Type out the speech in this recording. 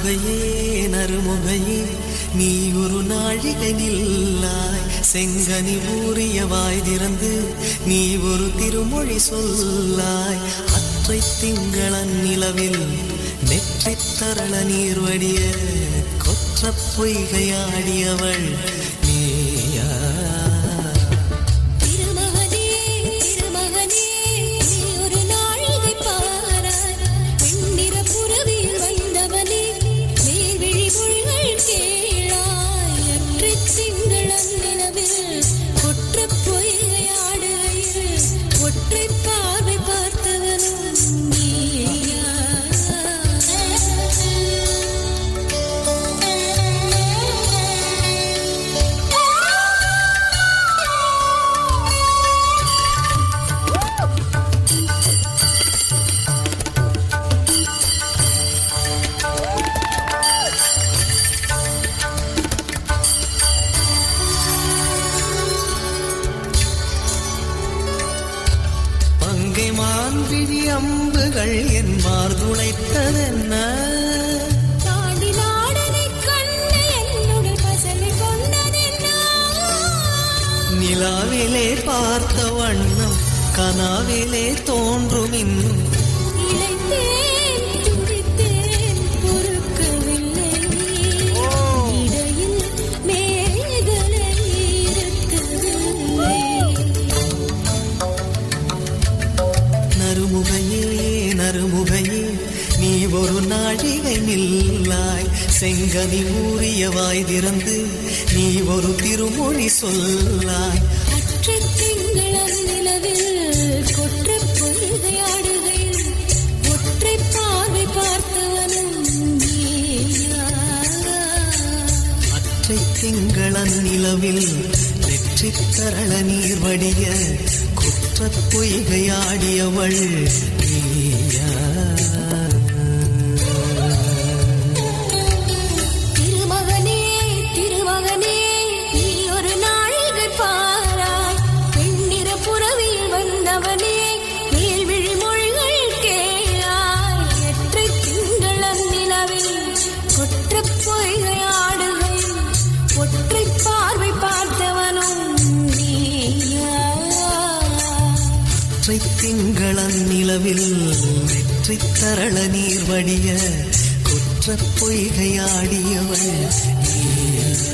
நறுமுகையே நறுமுகையே நீ ஒரு நாழிகை நில்லாய் செங்கனி ஊறிய வாய் திறந்து நீ ஒரு திருமொழி சொல்லாய் அற்றை திங்களன் நிலவில் நெற்றி தரள நீர் வடிய கொற்ற பொய்கையாடியவள் நீயா மான்விழி அம்புகள் என் மார்துளைத்ததென்ன தாண்டி நாடனை கண்ணு என்னுடைய பசலை கொண்டதென்ன நிலாவிலே பார்த்த வண்ணம் கனாவிலே தோன்றும் இன்னும் இளைத்தேன் துடித்தேன் பொறுக்கவில்லை இடையில் மேகலை இருக்கவில்லை நறுமுகையே நறுமுகையே நீ ஒரு நாழிகை நில்லாய் செங்கனி ஊறிய வாய் திறந்து நீ ஒரு திருமொழி சொல்லாய் அற்றை திங்களன் நிலவில் கொற்ற பொய்கையாடுகையில் ஒற்றை பார்வை பார்த்தவனும் நீயா அற்றை திங்களன் நிலவில் நெற்றி தரள நீர் வடிய குற்ற பொய்கையாடியவள் நீயா திருமகனே திருமகனே நீ ஒரு நாழிகை பாராய் பெண்ணிற புறவியில் வந்தவனே மேல்விழி மொழிகள் கேளாய் எற்றை திங்களன் நிலவில் கொற்ற பொய்கையாடுகையில் ஒற்றை பார்வை பார்த்தவனும் நீயா அற்றை திங்களன் நிலவில் நெற்றி தரள நீர் வடிய குற்ற பொய்கையாடியவள் நீயா